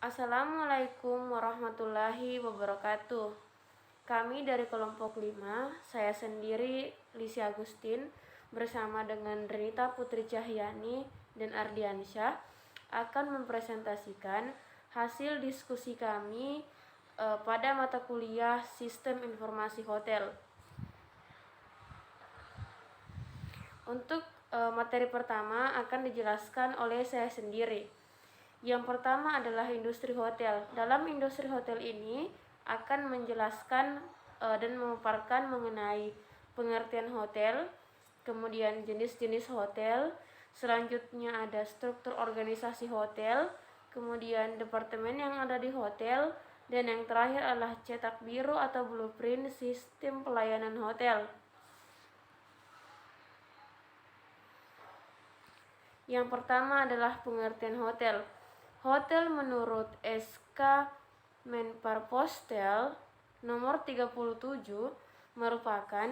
Assalamualaikum warahmatullahi wabarakatuh. Kami dari kelompok 5, saya sendiri Lisi Agustin bersama dengan Renita Putri Cahyani dan Ardiansyah akan mempresentasikan hasil diskusi kami pada mata kuliah Sistem Informasi Hotel. Untuk materi pertama akan dijelaskan oleh saya sendiri. Yang pertama adalah industri hotel. Dalam industri hotel ini akan menjelaskan dan memaparkan mengenai pengertian hotel, kemudian jenis-jenis hotel, selanjutnya ada struktur organisasi hotel, kemudian departemen yang ada di hotel, dan yang terakhir adalah cetak biru atau blueprint sistem pelayanan hotel. Yang pertama adalah pengertian hotel. Hotel menurut SK Menparpostel nomor 37 merupakan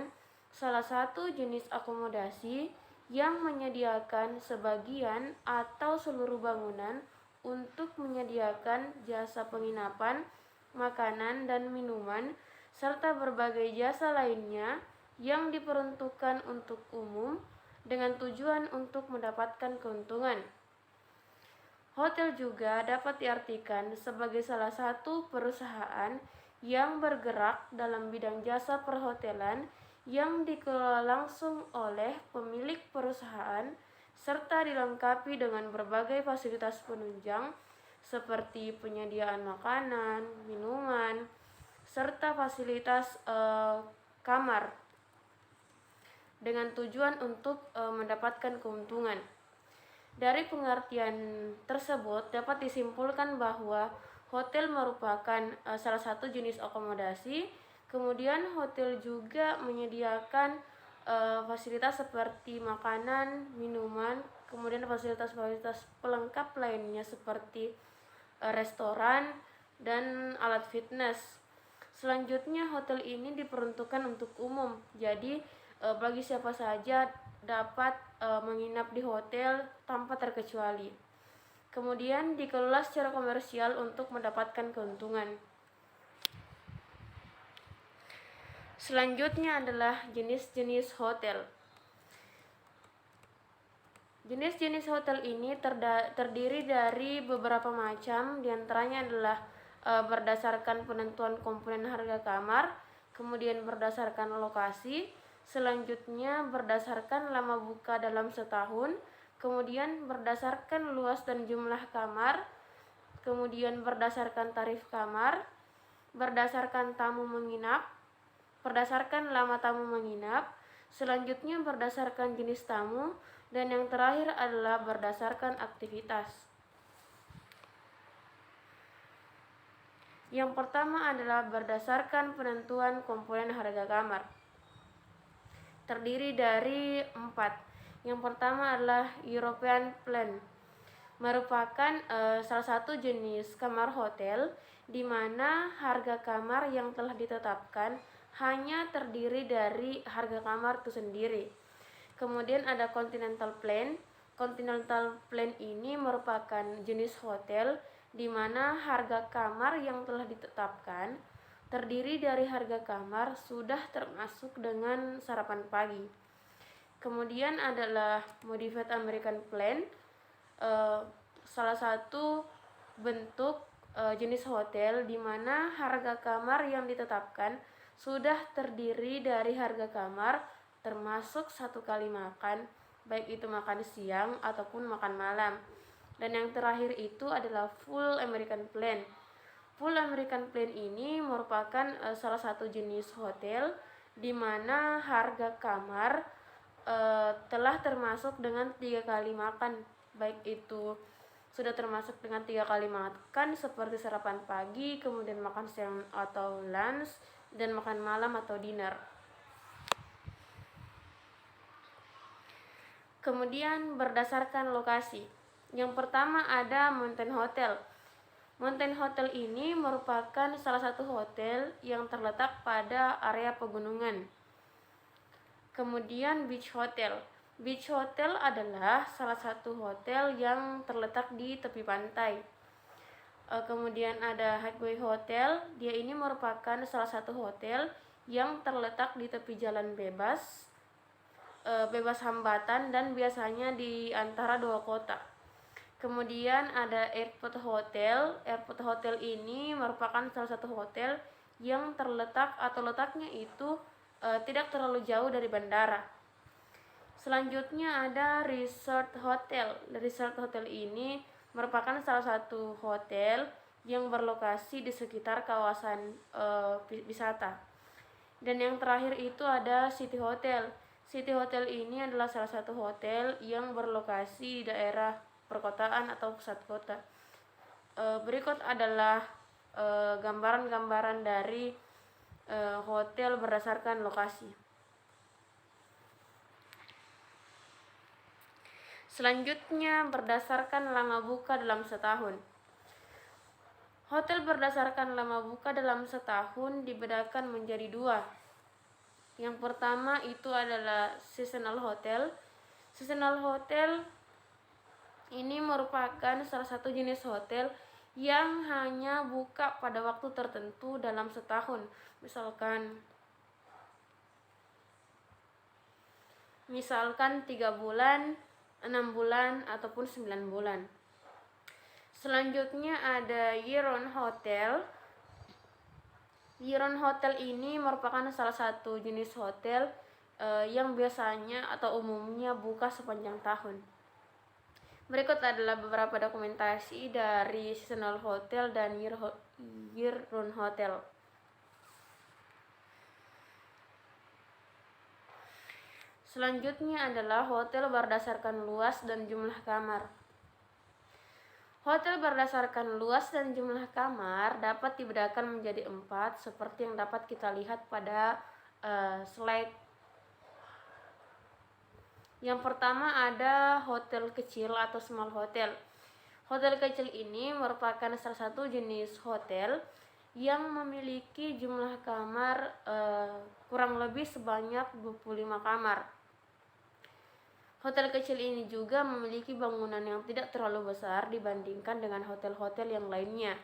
salah satu jenis akomodasi yang menyediakan sebagian atau seluruh bangunan untuk menyediakan jasa penginapan, makanan dan minuman, serta berbagai jasa lainnya yang diperuntukkan untuk umum dengan tujuan untuk mendapatkan keuntungan. Hotel juga dapat diartikan sebagai salah satu perusahaan yang bergerak dalam bidang jasa perhotelan yang dikelola langsung oleh pemilik perusahaan serta dilengkapi dengan berbagai fasilitas penunjang seperti penyediaan makanan, minuman, serta fasilitas kamar dengan tujuan untuk mendapatkan keuntungan. Dari pengertian tersebut dapat disimpulkan bahwa hotel merupakan salah satu jenis akomodasi. Kemudian hotel juga menyediakan fasilitas seperti makanan, minuman, kemudian fasilitas-fasilitas pelengkap lainnya seperti restoran dan alat fitness. Selanjutnya hotel ini diperuntukkan untuk umum. Jadi bagi siapa saja dapat menginap di hotel tanpa terkecuali. Kemudian dikelola secara komersial untuk mendapatkan keuntungan. Selanjutnya adalah jenis-jenis hotel. Jenis-jenis hotel ini terdiri dari beberapa macam, diantaranya adalah berdasarkan penentuan komponen harga kamar, kemudian berdasarkan lokasi, selanjutnya berdasarkan lama buka dalam setahun, kemudian berdasarkan luas dan jumlah kamar, kemudian berdasarkan tarif kamar, berdasarkan tamu menginap, berdasarkan lama tamu menginap, selanjutnya berdasarkan jenis tamu, dan yang terakhir adalah berdasarkan aktivitas. Yang pertama adalah berdasarkan penentuan komponen harga kamar. Terdiri dari 4. Yang pertama adalah European Plan, merupakan salah satu jenis kamar hotel di mana harga kamar yang telah ditetapkan hanya terdiri dari harga kamar itu sendiri. Kemudian ada Continental Plan. Continental Plan ini merupakan jenis hotel di mana harga kamar yang telah ditetapkan terdiri dari harga kamar sudah termasuk dengan sarapan pagi. Kemudian adalah Modified American Plan, salah satu bentuk jenis hotel di mana harga kamar yang ditetapkan sudah terdiri dari harga kamar termasuk 1 kali makan, baik itu makan siang ataupun makan malam. Dan yang terakhir itu adalah Full American Plan. Full American Plan ini merupakan salah satu jenis hotel di mana harga kamar telah termasuk dengan 3 kali makan, baik itu sudah termasuk dengan 3 kali makan seperti sarapan pagi, kemudian makan siang atau lunch, dan makan malam atau dinner. Kemudian berdasarkan lokasi. Yang pertama ada Mountain Hotel. Mountain Hotel ini merupakan salah satu hotel yang terletak pada area pegunungan. Kemudian Beach Hotel. Beach Hotel adalah salah satu hotel yang terletak di tepi pantai. Kemudian ada Highway Hotel, dia ini merupakan salah satu hotel yang terletak di tepi jalan bebas, bebas hambatan dan biasanya di antara dua kota. Kemudian ada Airport Hotel. Airport Hotel ini merupakan salah satu hotel yang terletak atau letaknya itu tidak terlalu jauh dari bandara. Selanjutnya ada Resort Hotel. Resort Hotel ini merupakan salah satu hotel yang berlokasi di sekitar kawasan wisata. Dan yang terakhir itu ada City Hotel. City Hotel ini adalah salah satu hotel yang berlokasi di daerah perkotaan atau pusat kota. Berikut adalah gambaran-gambaran dari hotel berdasarkan lokasi. Selanjutnya berdasarkan lama buka dalam setahun. Hotel berdasarkan lama buka dalam setahun dibedakan menjadi dua. Yang pertama itu adalah seasonal hotel. Seasonal hotel ini merupakan salah satu jenis hotel yang hanya buka pada waktu tertentu dalam setahun. Misalkan 3 bulan, 6 bulan, ataupun 9 bulan. Selanjutnya ada year-round hotel. Year-round hotel ini merupakan salah satu jenis hotel yang biasanya atau umumnya buka sepanjang tahun. Berikut adalah beberapa dokumentasi dari seasonal hotel dan year-round hotel. Selanjutnya adalah hotel berdasarkan luas dan jumlah kamar. Hotel berdasarkan luas dan jumlah kamar dapat dibedakan menjadi 4 seperti yang dapat kita lihat pada slide. Yang pertama ada hotel kecil atau small hotel. Hotel kecil ini merupakan salah satu jenis hotel yang memiliki jumlah kamar kurang lebih sebanyak 25 kamar. Hotel kecil ini juga memiliki bangunan yang tidak terlalu besar dibandingkan dengan hotel-hotel yang lainnya.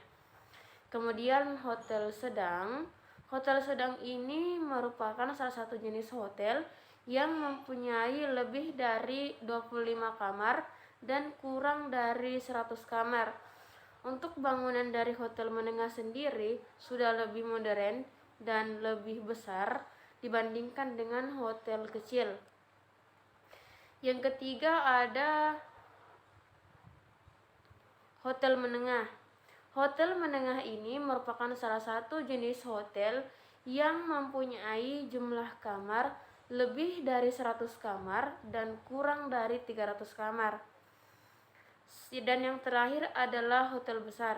Kemudian hotel sedang. Hotel sedang ini merupakan salah satu jenis hotel yang mempunyai lebih dari 25 kamar dan kurang dari 100 kamar. Untuk bangunan dari hotel menengah sendiri sudah lebih modern dan lebih besar dibandingkan dengan hotel kecil. Yang ketiga ada hotel menengah. Hotel menengah ini merupakan salah satu jenis hotel yang mempunyai jumlah kamar lebih dari 100 kamar dan kurang dari 300 kamar. Dan yang terakhir adalah hotel besar.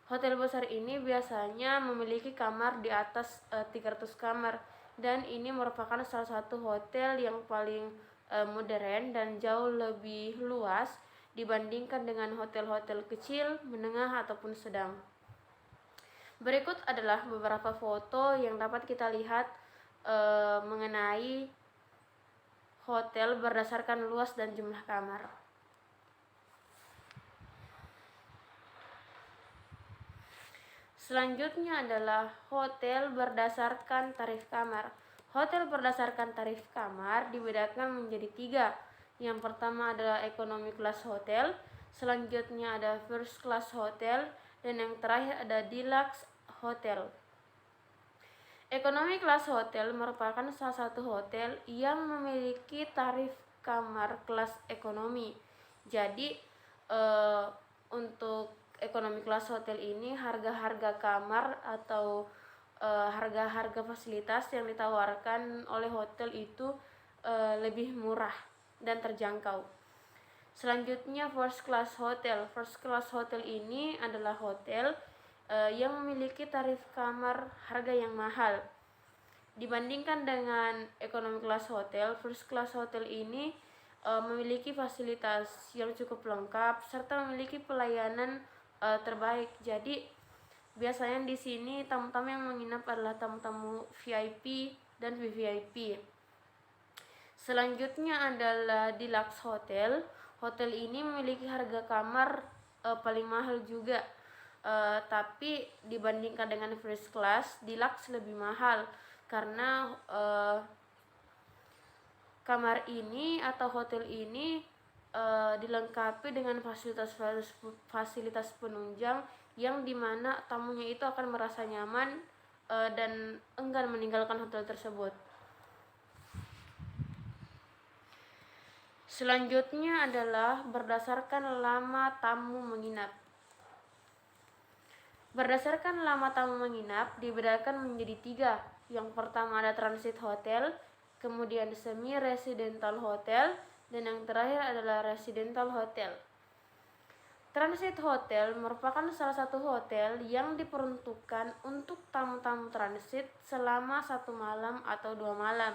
Hotel besar ini biasanya memiliki kamar di atas 300 kamar dan ini merupakan salah satu hotel yang paling modern dan jauh lebih luas dibandingkan dengan hotel-hotel kecil, menengah ataupun sedang. Berikut adalah beberapa foto yang dapat kita lihat mengenai hotel berdasarkan luas dan jumlah kamar. Selanjutnya adalah hotel berdasarkan tarif kamar. Hotel berdasarkan tarif kamar dibedakan menjadi 3. Yang pertama adalah economy class hotel, selanjutnya ada first class hotel, dan yang terakhir ada deluxe hotel. Economy class hotel merupakan salah satu hotel yang memiliki tarif kamar kelas ekonomi. Jadi untuk economy class hotel ini harga-harga kamar atau harga-harga fasilitas yang ditawarkan oleh hotel itu lebih murah dan terjangkau. Selanjutnya first class hotel. First class hotel ini adalah hotel yang memiliki tarif kamar harga yang mahal. Dibandingkan dengan economy class hotel, first class hotel ini memiliki fasilitas yang cukup lengkap serta memiliki pelayanan terbaik. Jadi biasanya di sini tamu-tamu yang menginap adalah tamu-tamu VIP dan VVIP. Selanjutnya adalah deluxe hotel. Hotel ini memiliki harga kamar paling mahal juga. tapi dibandingkan dengan first class, deluxe lebih mahal karena kamar ini atau hotel ini dilengkapi dengan fasilitas penunjang yang dimana tamunya itu akan merasa nyaman dan enggan meninggalkan hotel tersebut. Selanjutnya adalah berdasarkan lama tamu menginap. Berdasarkan lama tamu menginap dibedakan menjadi 3. Yang pertama ada transit hotel, kemudian semi residential hotel, dan yang terakhir adalah residential hotel. Transit hotel merupakan salah satu hotel yang diperuntukkan untuk tamu-tamu transit selama 1 malam atau 2 malam.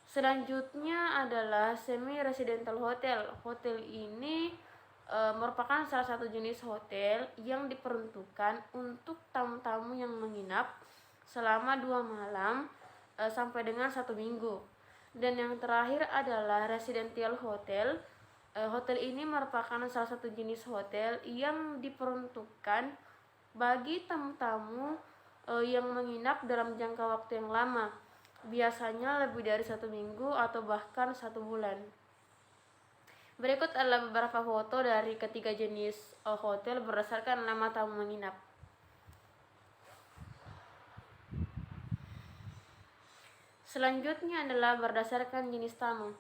Selanjutnya adalah semi residential hotel. Hotel ini merupakan salah satu jenis hotel yang diperuntukkan untuk tamu-tamu yang menginap selama 2 malam sampai dengan 1 minggu. Dan yang terakhir adalah residential hotel. Hotel ini merupakan salah satu jenis hotel yang diperuntukkan bagi tamu-tamu yang menginap dalam jangka waktu yang lama, biasanya lebih dari 1 minggu atau bahkan 1 bulan. Berikut adalah beberapa foto dari ketiga jenis hotel berdasarkan nama tamu menginap. Selanjutnya adalah berdasarkan jenis tamu.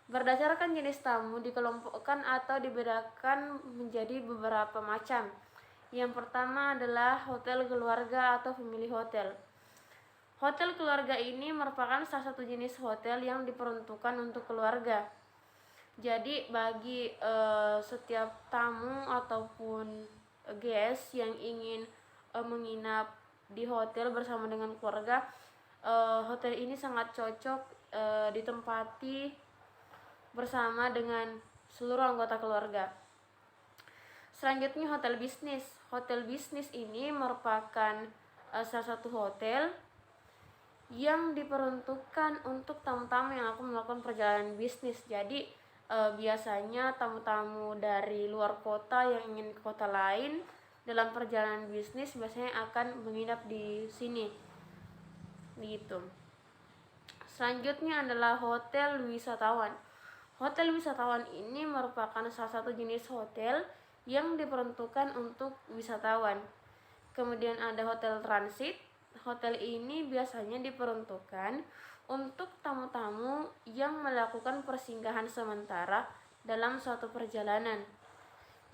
Berdasarkan jenis tamu dikelompokkan atau dibedakan menjadi beberapa macam. Yang pertama adalah hotel keluarga atau family hotel. Hotel keluarga ini merupakan salah satu jenis hotel yang diperuntukkan untuk keluarga. Jadi bagi setiap tamu ataupun guest yang ingin menginap di hotel bersama dengan keluarga, hotel ini sangat cocok ditempati bersama dengan seluruh anggota keluarga. Selanjutnya hotel bisnis. Hotel bisnis ini merupakan salah satu hotel yang diperuntukkan untuk tamu-tamu yang akan melakukan perjalanan bisnis. Jadi biasanya tamu-tamu dari luar kota yang ingin ke kota lain dalam perjalanan bisnis biasanya akan menginap di sini. Begitu. Selanjutnya adalah hotel wisatawan. Hotel wisatawan ini merupakan salah satu jenis hotel yang diperuntukkan untuk wisatawan. Kemudian ada hotel transit. Hotel ini biasanya diperuntukkan untuk tamu-tamu yang melakukan persinggahan sementara dalam suatu perjalanan.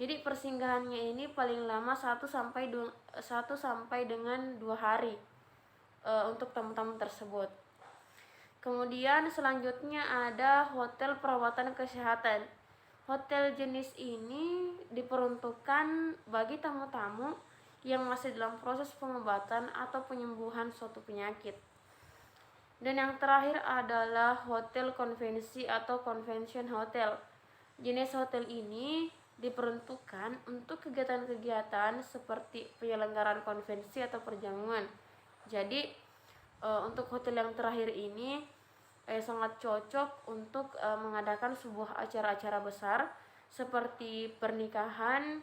Jadi persinggahannya ini paling lama 1 sampai dengan 2 hari untuk tamu-tamu tersebut. Kemudian selanjutnya ada hotel perawatan kesehatan. Hotel jenis ini diperuntukkan bagi tamu-tamu yang masih dalam proses pengobatan atau penyembuhan suatu penyakit. Dan yang terakhir adalah hotel konvensi atau convention hotel. Jenis hotel ini diperuntukkan untuk kegiatan-kegiatan seperti penyelenggaraan konvensi atau perjamuan. Jadi untuk hotel yang terakhir ini sangat cocok untuk mengadakan sebuah acara-acara besar seperti pernikahan,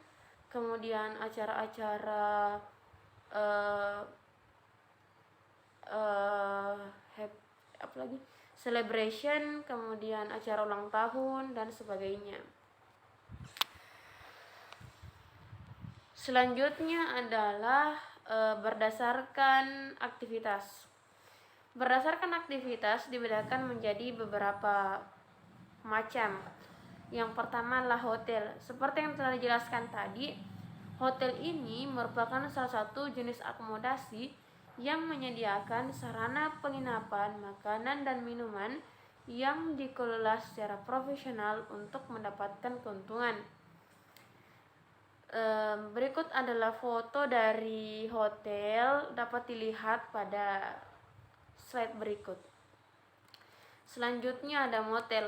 kemudian acara-acara celebration, kemudian acara ulang tahun dan sebagainya. Selanjutnya adalah berdasarkan aktivitas. Berdasarkan aktivitas dibedakan menjadi beberapa macam. Yang pertama adalah hotel. Seperti yang telah dijelaskan tadi, hotel ini merupakan salah satu jenis akomodasi yang menyediakan sarana penginapan, makanan dan minuman yang dikelola secara profesional untuk mendapatkan keuntungan. Berikut adalah foto dari hotel, dapat dilihat pada slide berikut. Selanjutnya ada motel.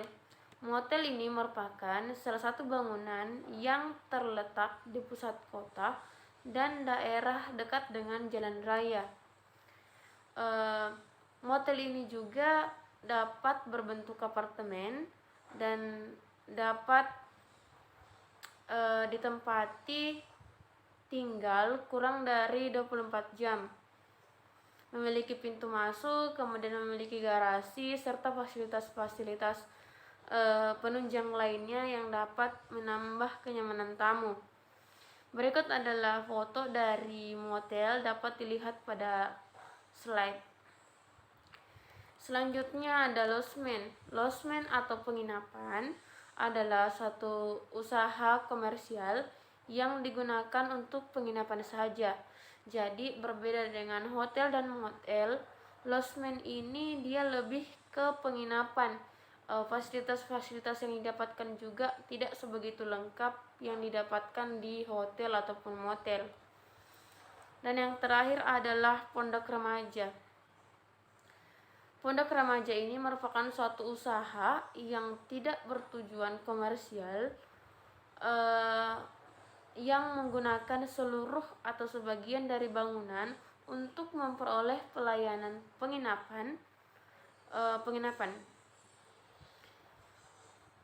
Motel ini merupakan salah satu bangunan yang terletak di pusat kota dan daerah dekat dengan jalan raya. Motel ini juga dapat berbentuk apartemen dan dapat ditempati tinggal kurang dari 24 jam. Memiliki pintu masuk, kemudian memiliki garasi, serta fasilitas-fasilitas penunjang lainnya yang dapat menambah kenyamanan tamu. Berikut adalah foto dari motel, dapat dilihat pada slide. Selanjutnya ada lodgement. Lodgement atau penginapan adalah satu usaha komersial yang digunakan untuk penginapan saja. Jadi berbeda dengan hotel dan motel, lodgement ini dia lebih ke penginapan. Fasilitas-fasilitas yang didapatkan juga tidak sebegitu lengkap yang didapatkan di hotel ataupun motel. Dan yang terakhir adalah pondok remaja. Pondok remaja ini merupakan suatu usaha yang tidak bertujuan komersial, yang menggunakan seluruh atau sebagian dari bangunan untuk memperoleh pelayanan penginapan.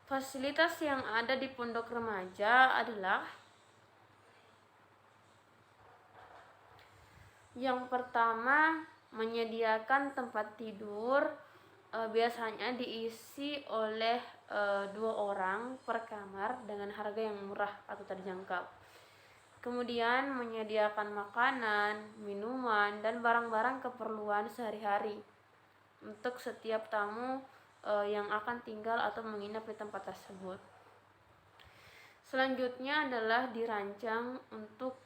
Fasilitas yang ada di pondok remaja adalah yang pertama, menyediakan tempat tidur, biasanya diisi oleh 2 orang per kamar dengan harga yang murah atau terjangkau. Kemudian menyediakan makanan, minuman, dan barang-barang keperluan sehari-hari untuk setiap tamu yang akan tinggal atau menginap di tempat tersebut. Selanjutnya adalah dirancang untuk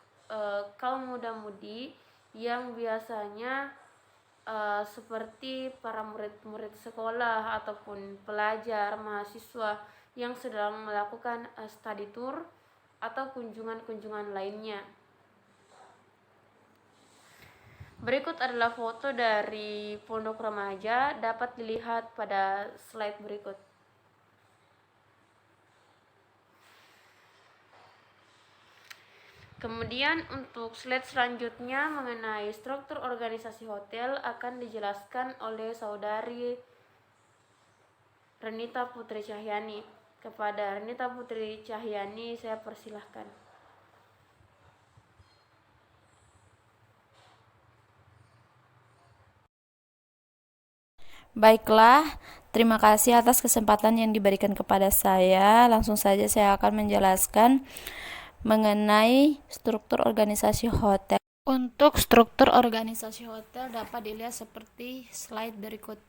kaum muda-mudi yang biasanya seperti para murid-murid sekolah ataupun pelajar, mahasiswa yang sedang melakukan study tour atau kunjungan-kunjungan lainnya. Berikut adalah foto dari pondok remaja, dapat dilihat pada slide berikut. Kemudian untuk slide selanjutnya mengenai struktur organisasi hotel akan dijelaskan oleh saudari Renita Putri Cahyani. Kepada Renita Putri Cahyani saya persilahkan. Baiklah, terima kasih atas kesempatan yang diberikan kepada saya. Langsung saja saya akan menjelaskan mengenai struktur organisasi hotel. Untuk struktur organisasi hotel dapat dilihat seperti slide berikut.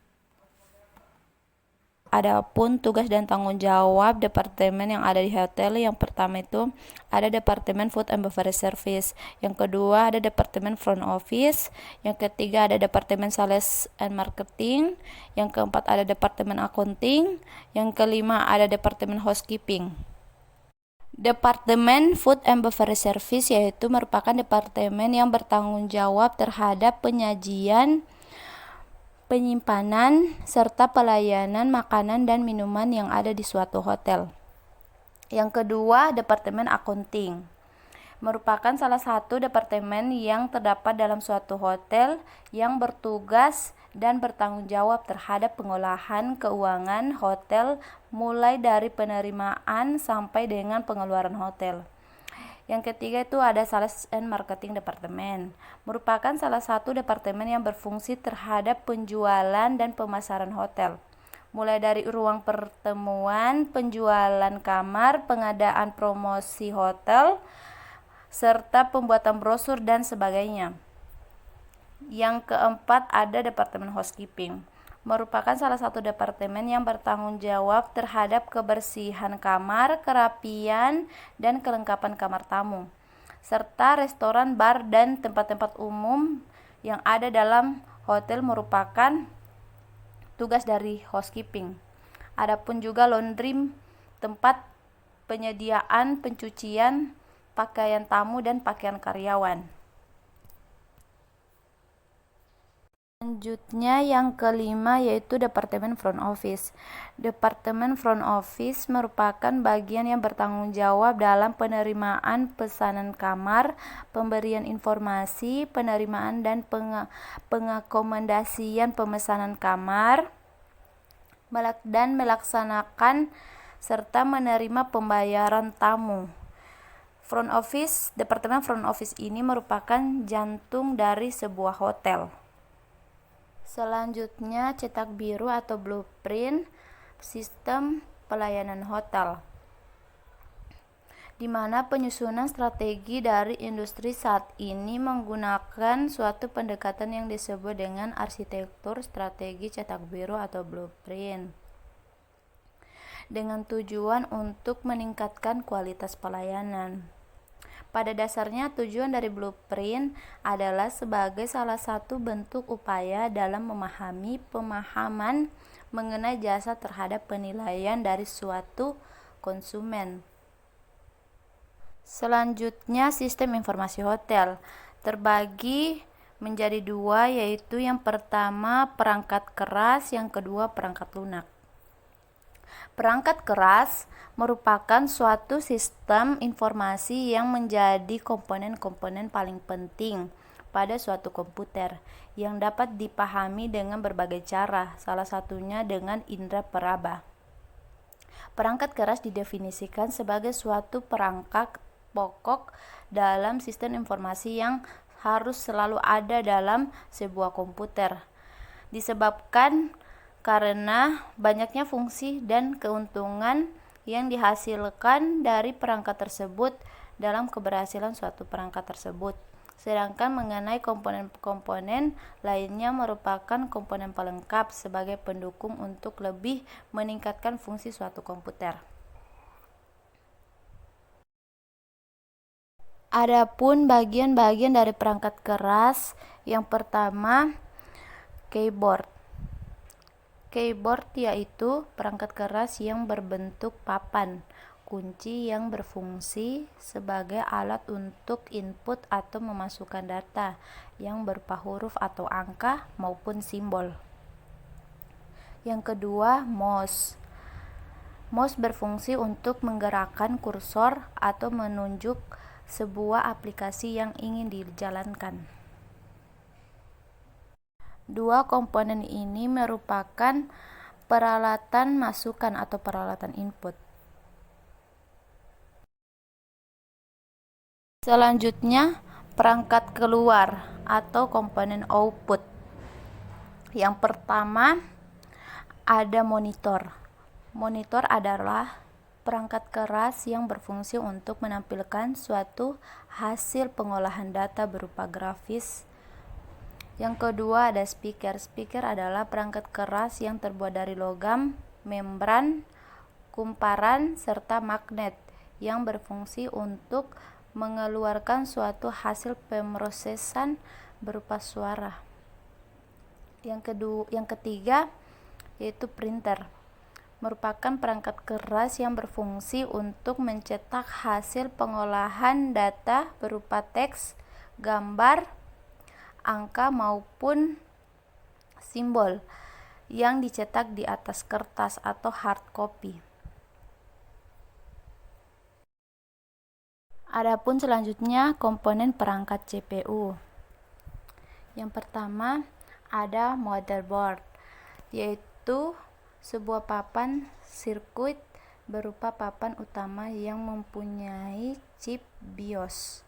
Adapun tugas dan tanggung jawab departemen yang ada di hotel, yang pertama itu ada departemen food and beverage service, yang kedua ada departemen front office, yang ketiga ada departemen sales and marketing, yang keempat ada departemen accounting, yang kelima ada departemen housekeeping. Departemen Food and Beverage Service yaitu merupakan departemen yang bertanggung jawab terhadap penyajian, penyimpanan, serta pelayanan makanan dan minuman yang ada di suatu hotel. Yang kedua, Departemen Accounting merupakan salah satu departemen yang terdapat dalam suatu hotel yang bertugas dan bertanggung jawab terhadap pengolahan keuangan hotel mulai dari penerimaan sampai dengan pengeluaran hotel. Yang ketiga itu ada Sales and Marketing Department, merupakan salah satu departemen yang berfungsi terhadap penjualan dan pemasaran hotel, mulai dari ruang pertemuan, penjualan kamar, pengadaan promosi hotel, serta pembuatan brosur dan sebagainya. Yang keempat ada Departemen Housekeeping, merupakan salah satu departemen yang bertanggung jawab terhadap kebersihan kamar, kerapian, dan kelengkapan kamar tamu, serta restoran, bar, dan tempat-tempat umum yang ada dalam hotel merupakan tugas dari housekeeping. Adapun juga laundry, tempat penyediaan pencucian pakaian tamu dan pakaian karyawan. Selanjutnya yang kelima yaitu Departemen Front Office. Departemen Front Office merupakan bagian yang bertanggung jawab dalam penerimaan pesanan kamar, pemberian informasi, penerimaan dan pengakomodasian pemesanan kamar, dan melaksanakan serta menerima pembayaran tamu. Departemen front office ini merupakan jantung dari sebuah hotel. Selanjutnya, cetak biru atau blueprint sistem pelayanan hotel, di mana penyusunan strategi dari industri saat ini menggunakan suatu pendekatan yang disebut dengan arsitektur strategi cetak biru atau blueprint, dengan tujuan untuk meningkatkan kualitas pelayanan. Pada dasarnya, tujuan dari blueprint adalah sebagai salah satu bentuk upaya dalam memahami pemahaman mengenai jasa terhadap penilaian dari suatu konsumen. Selanjutnya, sistem informasi hotel terbagi menjadi dua, yaitu yang pertama perangkat keras, yang kedua perangkat lunak. Perangkat keras merupakan suatu sistem informasi yang menjadi komponen-komponen paling penting pada suatu komputer yang dapat dipahami dengan berbagai cara, salah satunya dengan indera peraba. Perangkat keras didefinisikan sebagai suatu perangkat pokok dalam sistem informasi yang harus selalu ada dalam sebuah komputer, disebabkan karena banyaknya fungsi dan keuntungan yang dihasilkan dari perangkat tersebut dalam keberhasilan suatu perangkat tersebut. Sedangkan mengenai komponen-komponen lainnya merupakan komponen pelengkap sebagai pendukung untuk lebih meningkatkan fungsi suatu komputer. Adapun bagian-bagian dari perangkat keras, yang pertama keyboard. Keyboard yaitu perangkat keras yang berbentuk papan kunci yang berfungsi sebagai alat untuk input atau memasukkan data yang berupa huruf atau angka maupun simbol. Yang kedua, mouse. Mouse berfungsi untuk menggerakkan kursor atau menunjuk sebuah aplikasi yang ingin dijalankan. Dua komponen ini merupakan peralatan masukan atau peralatan input. Selanjutnya, perangkat keluar atau komponen output. Yang pertama, ada monitor. Monitor adalah perangkat keras yang berfungsi untuk menampilkan suatu hasil pengolahan data berupa grafis. Yang kedua, ada speaker. Speaker adalah perangkat keras yang terbuat dari logam, membran, kumparan, serta magnet yang berfungsi untuk mengeluarkan suatu hasil pemrosesan berupa suara. Yang ketiga, yaitu printer. Merupakan perangkat keras yang berfungsi untuk mencetak hasil pengolahan data berupa teks, gambar, angka maupun simbol yang dicetak di atas kertas atau hard copy. Adapun selanjutnya komponen perangkat CPU. Yang pertama ada motherboard, yaitu sebuah papan sirkuit berupa papan utama yang mempunyai chip BIOS,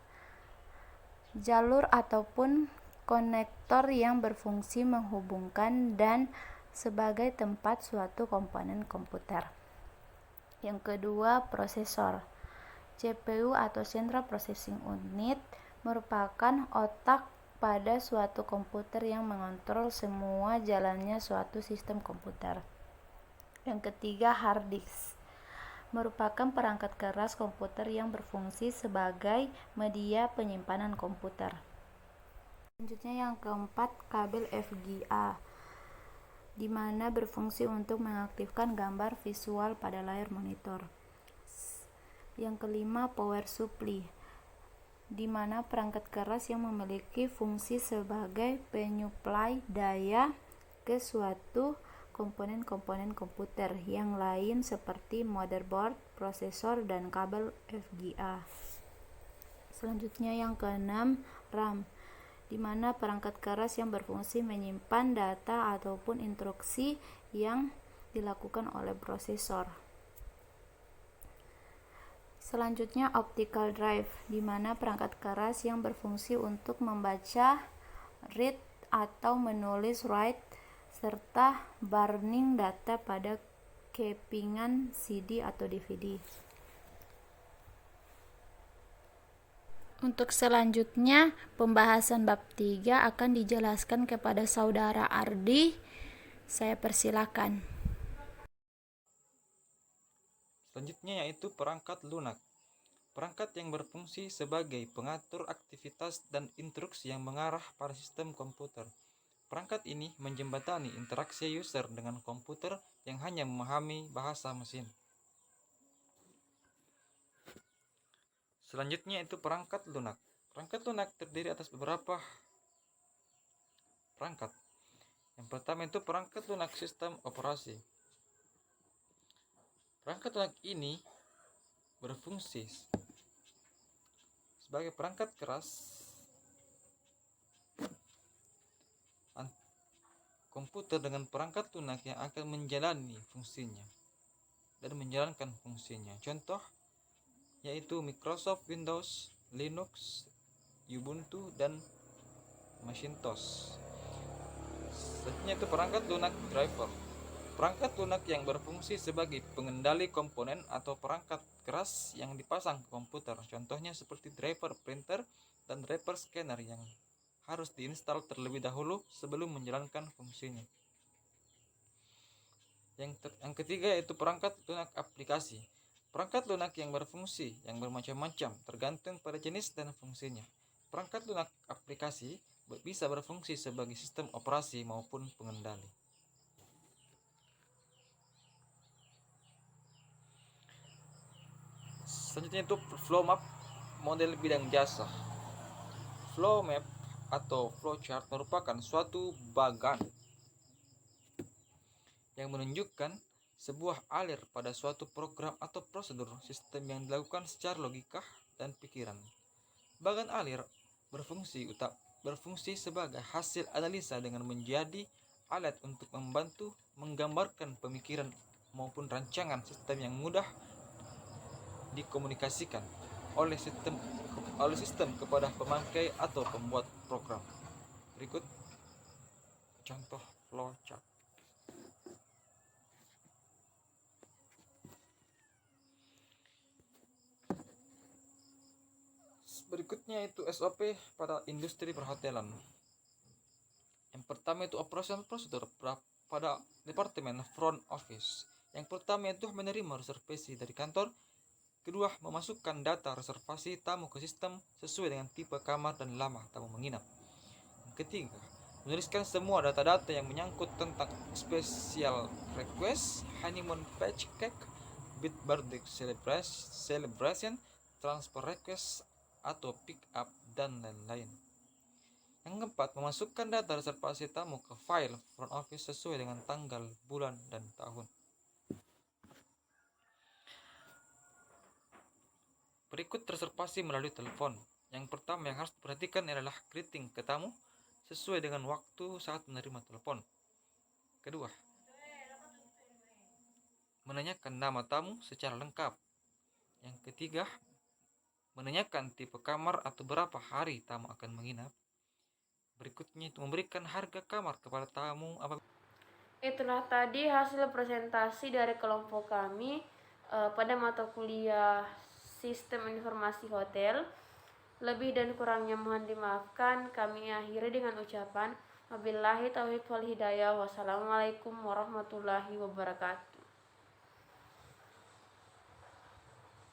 jalur ataupun konektor yang berfungsi menghubungkan dan sebagai tempat suatu komponen komputer. Yang kedua, prosesor. CPU atau Central Processing Unit merupakan otak pada suatu komputer yang mengontrol semua jalannya suatu sistem komputer. Yang ketiga, hard disk. Merupakan perangkat keras komputer yang berfungsi sebagai media penyimpanan komputer. Selanjutnya yang keempat, kabel VGA, di mana berfungsi untuk mengaktifkan gambar visual pada layar monitor. Yang kelima, power supply, di mana perangkat keras yang memiliki fungsi sebagai penyuplai daya ke suatu komponen-komponen komputer yang lain seperti motherboard, prosesor, dan kabel VGA. Selanjutnya yang keenam, RAM, di mana perangkat keras yang berfungsi menyimpan data ataupun instruksi yang dilakukan oleh prosesor. Selanjutnya optical drive, di mana perangkat keras yang berfungsi untuk membaca, read, atau menulis write, serta burning data pada kepingan CD atau DVD. Untuk selanjutnya, pembahasan bab 3 akan dijelaskan kepada saudara Ardi. Saya persilakan. Selanjutnya yaitu perangkat lunak. Perangkat yang berfungsi sebagai pengatur aktivitas dan instruksi yang mengarah pada sistem komputer. Perangkat ini menjembatani interaksi user dengan komputer yang hanya memahami bahasa mesin. Selanjutnya itu perangkat lunak. Perangkat lunak terdiri atas beberapa perangkat. Yang pertama itu perangkat lunak sistem operasi. Perangkat lunak ini berfungsi sebagai perangkat keras komputer dengan perangkat lunak yang akan menjalani fungsinya dan menjalankan fungsinya. Contoh yaitu Microsoft Windows, Linux, Ubuntu, dan Macintosh. Selanjutnya itu perangkat lunak driver. Perangkat lunak yang berfungsi sebagai pengendali komponen atau perangkat keras yang dipasang ke komputer. Contohnya seperti driver printer dan driver scanner yang harus diinstal terlebih dahulu sebelum menjalankan fungsinya. Yang ketiga yaitu perangkat lunak aplikasi. Perangkat lunak yang berfungsi yang bermacam-macam tergantung pada jenis dan fungsinya. Perangkat lunak aplikasi bisa berfungsi sebagai sistem operasi maupun pengendali. Selanjutnya itu flow map model bidang jasa. Flow map atau flowchart merupakan suatu bagan yang menunjukkan sebuah alir pada suatu program atau prosedur sistem yang dilakukan secara logika dan pikiran. Bagan alir berfungsi sebagai hasil analisa dengan menjadi alat untuk membantu menggambarkan pemikiran maupun rancangan sistem yang mudah dikomunikasikan oleh sistem kepada pemakai atau pembuat program. Berikut contoh flowchart. Berikutnya itu SOP pada industri perhotelan. Yang pertama itu operasional prosedur pada departemen front office. Yang pertama itu menerima reservasi dari kantor. Kedua, memasukkan data reservasi tamu ke sistem sesuai dengan tipe kamar dan lama tamu menginap. Yang ketiga, menuliskan semua data-data yang menyangkut tentang special request, honeymoon patch cake, birthday celebration, transfer request atau pick up, dan lain-lain. Yang keempat, memasukkan data reservasi tamu ke file front office sesuai dengan tanggal, bulan, dan tahun. Berikut reservasi melalui telepon. Yang pertama yang harus diperhatikan adalah greeting ke tamu sesuai dengan waktu saat menerima telepon. Kedua, menanyakan nama tamu secara lengkap. Yang ketiga, menanyakan tipe kamar atau berapa hari tamu akan menginap. Berikutnya itu memberikan harga kamar kepada tamu. Itulah tadi hasil presentasi dari kelompok kami pada mata kuliah Sistem Informasi Hotel. Lebih dan kurangnya mohon dimaafkan. Kami akhiri dengan ucapan wabillahi taufiq wal hidayah. Wassalamualaikum warahmatullahi wabarakatuh.